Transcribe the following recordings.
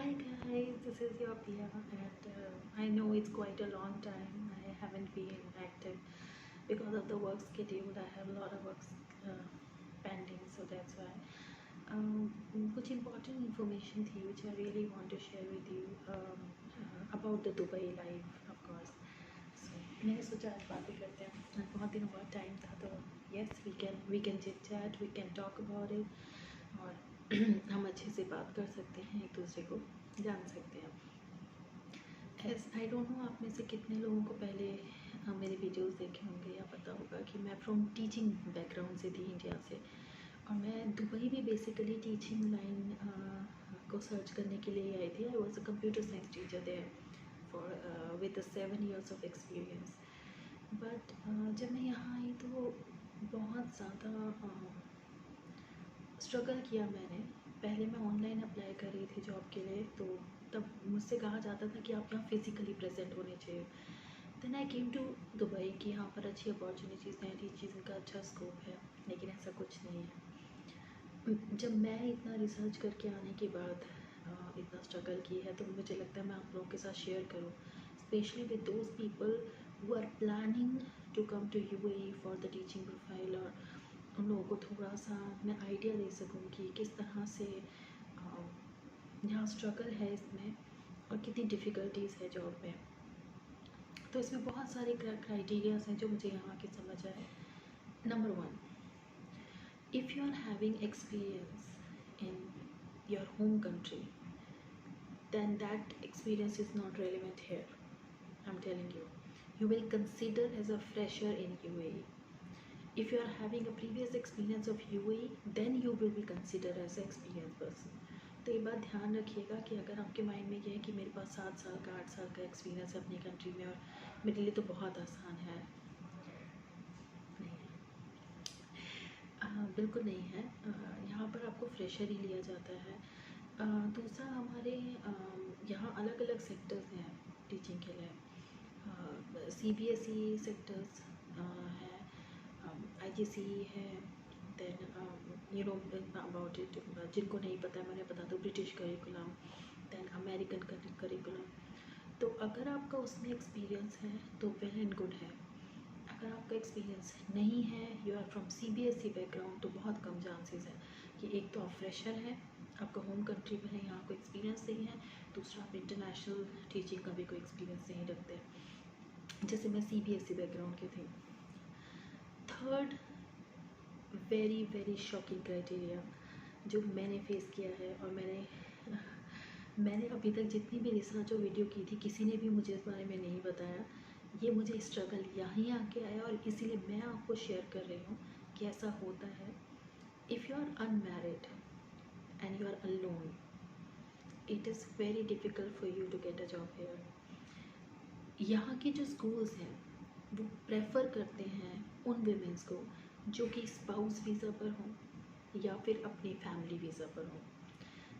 Hi guys, this is your Pia, and I know it's quite a long time. I haven't been active because of the work schedule. I have a lot of work uh, pending, so that's why. कुछ important information थी which I really want to share with you about the Dubai life, of course. So मैंने सोचा आज बातें करते हैं. बहुत दिनों बाद टाइम था तो yes we can chit chat, we can talk about it और हम अच्छे से बात कर सकते हैं, एक दूसरे को जान सकते हैं. एस आई डोंट नो आप में से कितने लोगों को पहले मेरे वीडियोस देखे होंगे या पता होगा कि मैं फ्रॉम टीचिंग बैकग्राउंड से थी, इंडिया से. और मैं दुबई भी बेसिकली टीचिंग लाइन को सर्च करने के लिए आई थी. I was a computer science teacher there for with 7 years of experience. But जब मैं यहाँ आई तो बहुत ज़्यादा स्ट्रगल किया मैंने. पहले मैं ऑनलाइन अप्लाई कर रही थी जॉब के लिए, तो तब मुझसे कहा जाता था कि आप यहाँ फिज़िकली प्रेजेंट होने चाहिए. Then I came to Dubai कि यहाँ पर अच्छी अपॉर्चुनिटीज़ हैं, टीचिंग का अच्छा स्कोप है, लेकिन ऐसा कुछ नहीं है. जब मैं इतना रिसर्च करके आने के बाद इतना स्ट्रगल की है, तो मुझे लगता है मैं आप लोगों के साथ शेयर करूँ, specially with those people who are planning to come to UAE for the teaching profile. और उन लोगों को थोड़ा सा मैं आइडिया दे सकूँ कि किस तरह से यहाँ स्ट्रगल है इसमें और कितनी डिफ़िकल्टीज़ है जॉब में. तो इसमें बहुत सारे क्राइटेरियाज हैं जो मुझे यहाँ के समझ आए. Number 1, if you are having experience in your home country, then that experience is not relevant here. I'm telling you, you will consider as a fresher in UAE. If you are having a previous experience of UAE, then you will be considered as an experienced person. तो ये बात ध्यान रखिएगा कि अगर आपके mind में ये है कि मेरे पास 7 साल का 8 साल का एक्सपीरियंस है अपनी कंट्री में और मेरे लिए तो बहुत आसान है, नहीं है. बिल्कुल नहीं है. यहाँ पर आपको फ्रेशर ही लिया जाता है. दूसरा, हमारे यहाँ अलग अलग सेक्टर्स हैं टीचिंग के लिए. CBSE सेक्टर्स हैं, IGC है, then you know about it. जिनको नहीं पता है मैंने बता दूँ, British curriculum, then American curriculum. तो अगर आपका उसमें एक्सपीरियंस है तो वेल एंड गुड है. अगर आपका एक्सपीरियंस नहीं है, you are from CBSE background, तो बहुत कम चांसेस है कि एक तो आप फ्रेशर हैं, आपका होम कंट्री में है, यहाँ कोई एक्सपीरियंस नहीं है. दूसरा, आप इंटरनेशनल टीचिंग का भी कोई एक्सपीरियंस नहीं रखते, जैसे मैं CBSE बैकग्राउंड की थी. Third, very very shocking criteria जो मैंने फेस किया है, और मैंने अभी तक जितनी भी रिसर्च और वीडियो की थी, किसी ने भी मुझे इस बारे में नहीं बताया. ये मुझे स्ट्रगल यहाँ आके आया और इसीलिए मैं आपको शेयर कर रही हूँ कि ऐसा होता है. If you are unmarried and you are alone, it is very difficult for you to get a job here. यहाँ के जो स्कूल्स हैं वो प्रेफर करते हैं उन वीमेंस को जो कि स्पाउस वीज़ा पर हों या फिर अपनी फैमिली वीज़ा पर हों.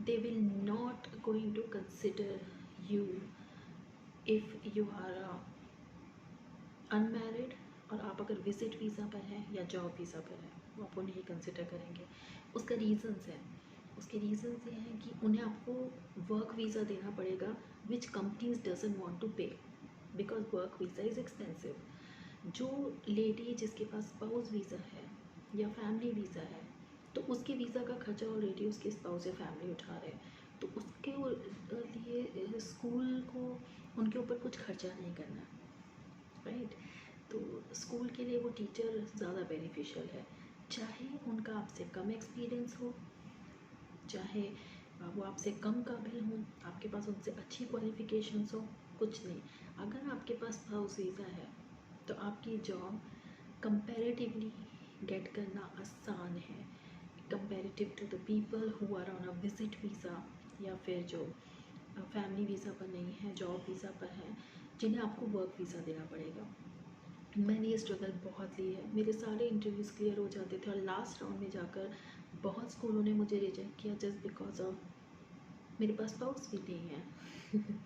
They will not going to consider you if you are unmarried और आप अगर विजिट वीज़ा पर हैं या जॉब वीज़ा पर हैं, वो आपको नहीं कंसिडर करेंगे. उसका रीज़न्स है. उसके रीज़न्स ये हैं कि उन्हें आपको वर्क वीज़ा देना पड़ेगा which companies doesn't want to pay, because work visa is expensive. जो लेडी जिसके पास स्पाउस वीज़ा है या फैमिली वीज़ा है, तो उसके वीज़ा का खर्चा ऑलरेडी उसके स्पाउस या फैमिली उठा रहे हैं, तो उसके लिए स्कूल को उनके ऊपर कुछ खर्चा नहीं करना, राइट. तो स्कूल के लिए वो टीचर ज़्यादा बेनिफिशियल है, चाहे उनका आपसे कम एक्सपीरियंस हो, चाहे वो आपसे कम काबिल हों, आपके पास उनसे अच्छी क्वालिफ़िकेशंस हो, कुछ नहीं. अगर आपके पास स्पाउस वीज़ा है तो आपकी जॉब कंपैरेटिवली गेट करना आसान है, comparative to the people who are on a visit visa या फिर जो फैमिली वीज़ा पर नहीं है, जॉब वीज़ा पर है, जिन्हें आपको वर्क वीज़ा देना पड़ेगा. मैंने ये स्ट्रगल बहुत ली है. मेरे सारे इंटरव्यूज़ क्लियर हो जाते थे और लास्ट राउंड में जाकर बहुत स्कूलों ने मुझे रिजेक्ट किया जस्ट बिकॉज ऑफ मेरे पास स्पाउस भी नहीं है.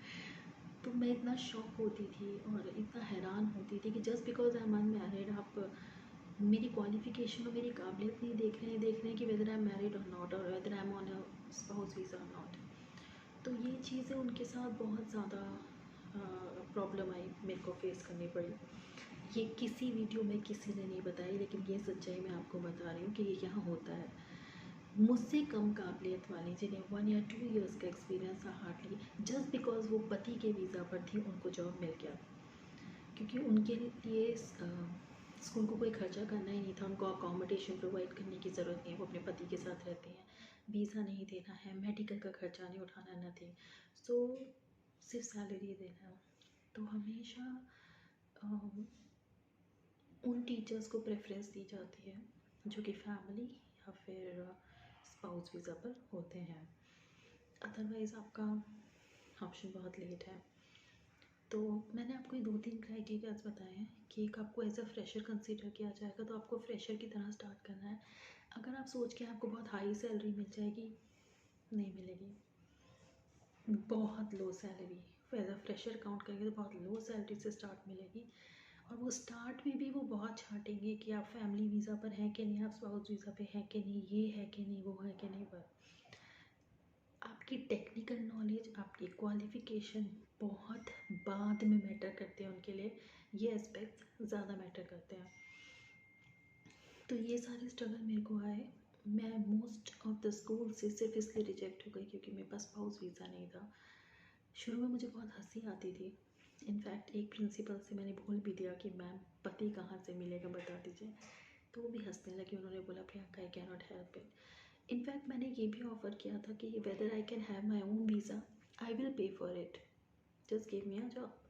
तो मैं इतना शॉक होती थी और इतना हैरान होती थी कि just because I am unmarried आप मेरी क्वालिफ़िकेशन और मेरी काबिलियत नहीं देख रहे हैं कि वेदर आई एम मैरिड और नॉट, और whether I am on a spouse visa और नॉट. तो ये चीज़ें उनके साथ बहुत ज़्यादा प्रॉब्लम आई, मेरे को फेस करनी पड़ी। ये किसी वीडियो में किसी ने नहीं बताई, लेकिन ये सच्चाई मैं आपको बता रही हूँ कि ये यहाँ होता है। मुझसे कम काबिलियत वाली जिन्हें 1 या 2 इयर्स का एक्सपीरियंस था हार्डली, जस्ट बिकॉज वो पति के वीज़ा पर थी, उनको जॉब मिल गया। क्योंकि उनके लिए स्कूल को कोई खर्चा करना ही नहीं था, उनको अकोमोडेशन प्रोवाइड करने की ज़रूरत नहीं है, वो अपने पति के साथ रहते हैं, वीज़ा नहीं देना है, मेडिकल का खर्चा नहीं उठाना, नथिंग, सो सिर्फ सैलरी देना है। तो हमेशा उन टीचर्स को प्रेफरेंस दी जाती है जो कि फैमिली या फिर स्पाउस वीज़ा पर होते हैं। अदरवाइज़ आपका ऑप्शन बहुत लेट है। तो मैंने आपको ये 2-3 क्राइटेरियाज बताए हैं कि एक आपको एज अ फ्रेशर कंसीडर किया जाएगा, तो आपको फ्रेशर की तरह स्टार्ट करना है। अगर आप सोच के आपको बहुत हाई सैलरी मिल जाएगी, नहीं मिलेगी, बहुत low salary. As a fresher count करेंगे तो बहुत लो सैलरी से स्टार्ट मिलेगी, और वो स्टार्ट में भी वो बहुत छाँटेंगे कि आप फैमिली वीज़ा पर हैं कि नहीं, आप स्पाउस वीज़ा पे हैं कि नहीं, ये है कि नहीं, वो है कि नहीं। पर आपकी टेक्निकल नॉलेज, आपकी क्वालिफ़िकेशन बहुत बाद में मैटर करते हैं उनके लिए, ये एस्पेक्ट्स ज़्यादा मैटर करते हैं। तो ये सारे स्ट्रगल मेरे को आए। मैं मोस्ट ऑफ द स्कूल से सिर्फ इसलिए रिजेक्ट हो गई क्योंकि मेरे पास स्पाउस वीज़ा नहीं था। शुरू में मुझे बहुत हंसी आती थी। इनफैक्ट एक प्रिंसिपल से मैंने बोल भी दिया कि मैम पति कहाँ से मिलेगा, बता दीजिए। तो वो भी हंसने लगी, उन्होंने बोला Priyanka I can not help it. In fact मैंने ये भी ऑफ़र किया था कि whether I can have my own visa, I will pay for it, just give me a job.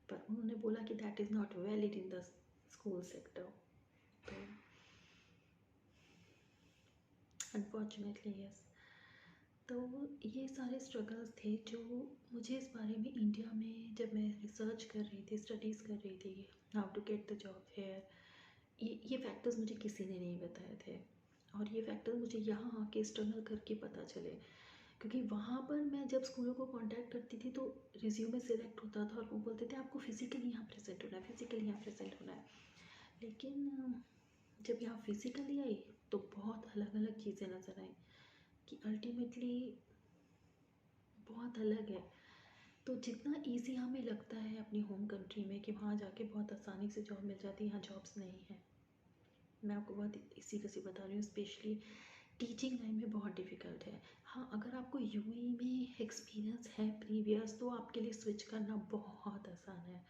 पर उन्होंने बोला कि that is not valid in the school sector. तो अनफॉर्चुनेटली यस। तो ये सारे स्ट्रगल्स थे जो मुझे इस बारे में इंडिया में जब मैं रिसर्च कर रही थी, स्टडीज़ कर रही थी, how to get the job here, ये फैक्टर्स मुझे किसी ने नहीं बताए थे, और ये फैक्टर मुझे यहाँ आके स्ट्रगल करके पता चले। क्योंकि वहाँ पर मैं जब स्कूलों को कांटेक्ट करती थी तो रिज्यूमे सिलेक्ट होता था और वो बोलते थे आपको फिज़िकली यहाँ प्रेजेंट होना है, फिज़िकली यहाँ प्रेजेंट होना है। लेकिन जब यहाँ फिज़िकली आई तो बहुत अलग अलग चीज़ें नज़र आई कि अल्टीमेटली बहुत अलग है। तो जितना ईजी हमें लगता है अपनी होम कंट्री में कि वहाँ जाके बहुत आसानी से जॉब मिल जाती है, यहाँ जॉब्स नहीं है। मैं आपको बहुत सीरियसली से बता रही हूँ, स्पेशली टीचिंग लाइन में बहुत डिफ़िकल्ट है। हाँ, अगर आपको यूएई में एक्सपीरियंस है प्रीवियस तो आपके लिए स्विच करना बहुत आसान है।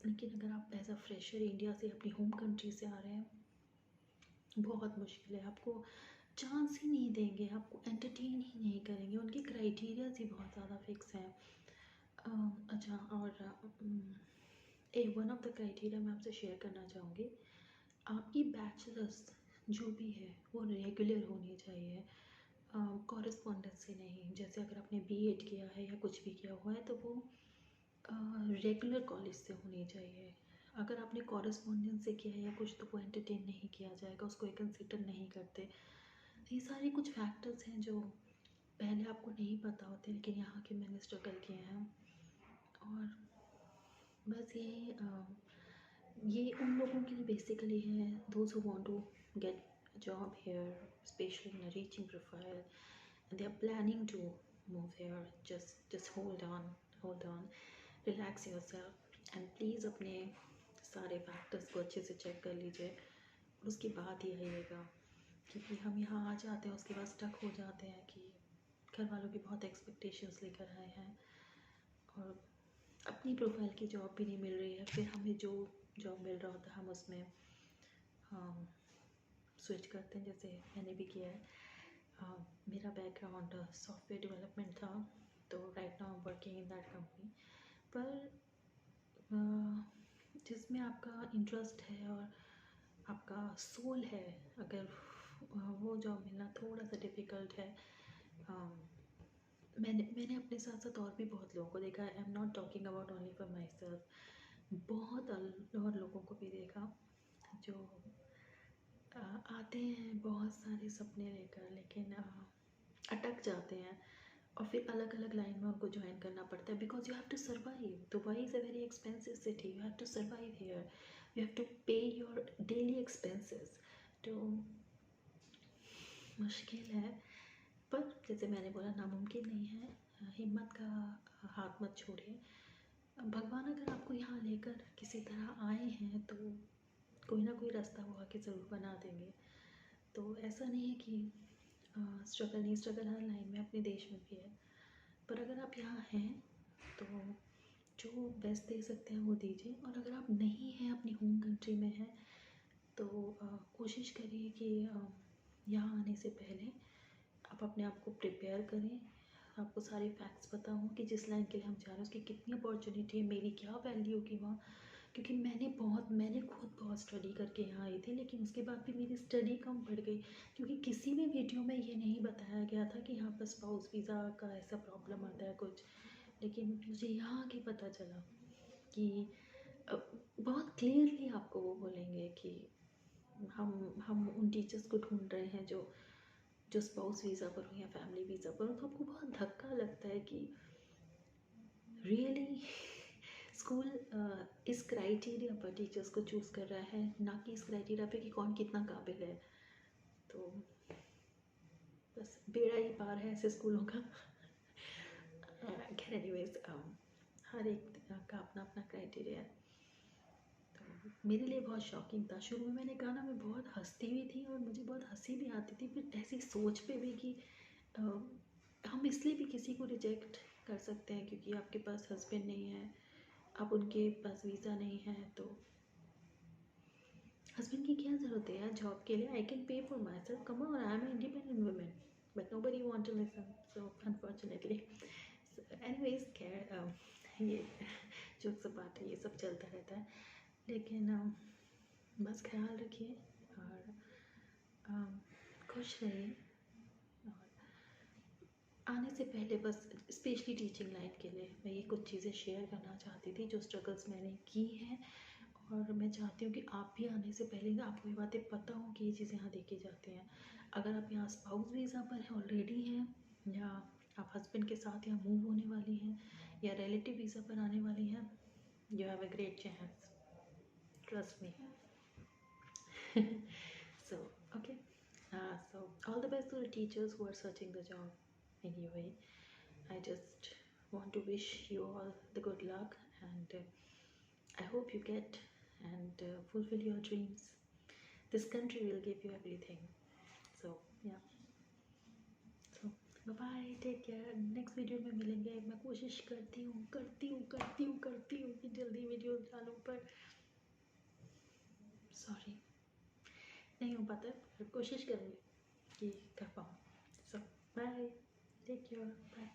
लेकिन अगर आप एज अ फ्रेशर इंडिया से अपनी होम कंट्री से आ रहे हैं, बहुत मुश्किल है। आपको चांस ही नहीं देंगे, आपको एंटरटेन ही नहीं करेंगे, उनके क्राइटेरियाज ही बहुत ज़्यादा फिक्स हैं। अच्छा, और एक वन ऑफ द क्राइटेरिया मैं आपसे शेयर करना चाहूँगी, आपकी बैचलर्स जो भी है वो रेगुलर होनी चाहिए, कॉरेस्पॉन्डेंस से नहीं। जैसे अगर आपने बीएड किया है या कुछ भी किया हुआ है तो वो रेगुलर कॉलेज से होनी चाहिए। अगर आपने कॉरेस्पॉन्डेंस से किया है या कुछ तो वो एंटरटेन नहीं किया जाएगा, उसको कंसिडर नहीं करते। ये सारे कुछ फैक्टर्स हैं जो पहले आपको नहीं पता होते, लेकिन यहाँ के मैंने स्ट्रगल किए हैं। और बस ये उन लोगों के लिए बेसिकली है, those who want to get job here, specially in a teaching profile, and they are planning to move here. Just hold on, relax yourself, and please अपने सारे फैक्टर्स को अच्छे से चेक कर लीजिए और उसके बाद ही आइएगा। क्योंकि हम यहाँ आ जाते हैं उसके बाद स्टक हो जाते हैं कि घर वालों की बहुत एक्सपेक्टेशंस लेकर आए हैं और अपनी प्रोफाइल की जॉब भी नहीं मिल रही है, फिर हमें जो जॉब मिल रहा होता है हम उसमें स्विच करते हैं, जैसे मैंने भी किया है। मेरा बैकग्राउंड सॉफ्टवेयर डेवलपमेंट था, तो right now I am working in that company. पर जिसमें आपका इंटरेस्ट है और आपका सोल है, अगर वो जॉब मिलना थोड़ा सा डिफ़िकल्ट है। मैंने अपने साथ साथ और भी बहुत लोगों को देखा। I am not talking about only for my self, बहुत और लोगों को भी देखा जो आते हैं बहुत सारे सपने लेकर, लेकिन अटक जाते हैं और फिर अलग अलग लाइन में उनको ज्वाइन करना पड़ता है, because you have to survive. Dubai is a very expensive city, you have to survive here, you have to pay your daily expenses. तो मुश्किल है, पर जैसे मैंने बोला, नामुमकिन नहीं है, हिम्मत का हाथ मत छोड़िए। भगवान अगर आपको यहाँ लेकर किसी तरह आए हैं तो कोई ना कोई रास्ता वो आके ज़रूर बना देंगे। तो ऐसा नहीं है कि स्ट्रगल नहीं, स्ट्रगल हर लाइन में, अपने देश में भी है। पर अगर आप यहाँ हैं तो जो बेस्ट दे सकते हैं वो दीजिए, और अगर आप नहीं हैं, अपनी होम कंट्री में हैं, तो कोशिश करिए कि यहाँ आने से पहले आप अपने आप को प्रिपेयर करें, आपको सारे फैक्ट्स पता हों कि जिस लाइन के लिए हम जा रहे हैं उसकी कितनी अपॉर्चुनिटी है, मेरी क्या वैल्यू होगी वहाँ। क्योंकि मैंने खुद बहुत स्टडी करके यहाँ आई थी, लेकिन उसके बाद भी मेरी स्टडी कम बढ़ गई, क्योंकि किसी भी वीडियो में ये नहीं बताया गया था कि यहाँ पर स्पाउस वीज़ा का ऐसा प्रॉब्लम आता है कुछ। लेकिन मुझे यहाँ आके पता चला कि बहुत क्लियरली आपको वो बोलेंगे कि हम उन टीचर्स को ढूंढ रहे हैं जो स्पाउस वीज़ा पर हो या फैमिली वीज़ा पर हो। तो आपको बहुत धक्का लगता है कि रियली स्कूल इस क्राइटेरिया पर टीचर्स को चूज़ कर रहा है, ना कि इस क्राइटेरिया पे कि कौन कितना काबिल है। तो बस बेड़ा ही पार है ऐसे स्कूलों का। खैर एनीवेज, हर एक का अपना अपना क्राइटेरिया है। तो मेरे लिए बहुत शॉकिंग था। शुरू में मैंने कहा ना, मैं बहुत हंसती भी थी और मुझे बहुत हंसी भी आती थी, फिर ऐसी सोच पे भी कि हम इसलिए भी किसी को रिजेक्ट कर सकते हैं क्योंकि आपके पास हस्बैंड नहीं है, आप उनके पास वीज़ा नहीं है, तो हस्बैंड की क्या ज़रूरत है यार जॉब के लिए? I can pay for myself, come on, I am independent women, but nobody want to listen, so unfortunately. Anyways, खैर ये जोक सब बात है, ये सब चलता रहता है। लेकिन बस ख्याल रखिए और खुश रहिए। और आने से पहले बस स्पेशली टीचिंग लाइन के लिए मैं ये कुछ चीज़ें शेयर करना चाहती थी, जो स्ट्रगल्स मैंने की हैं। और मैं चाहती हूँ कि आप भी आने से पहले ना आपको ये बातें पता हो कि ये चीज़ें यहाँ देखी जाती हैं। अगर आप यहाँ स्पाउस वीज़ा पर ऑलरेडी हैं, या आप हस्बैंड के साथ यहाँ मूव होने वाली हैं, या रिलेटिव वीज़ा पर आने वाली हैं, you have a great chance, trust me. So, okay. So all the best to the teachers who are searching the job in UAE. I just want to wish you all the good luck, and I hope you get and fulfill your dreams. This country will give you everything. So yeah. So bye bye. Take care. Next video में मिलेंगे। मैं कोशिश करती हूँ कि जल्दी video डालूँ, पर सॉरी नहीं हो पाता है, पर कोशिश करूँगी कि कर पाऊँ। सो बाय, टेक केयर, बाय।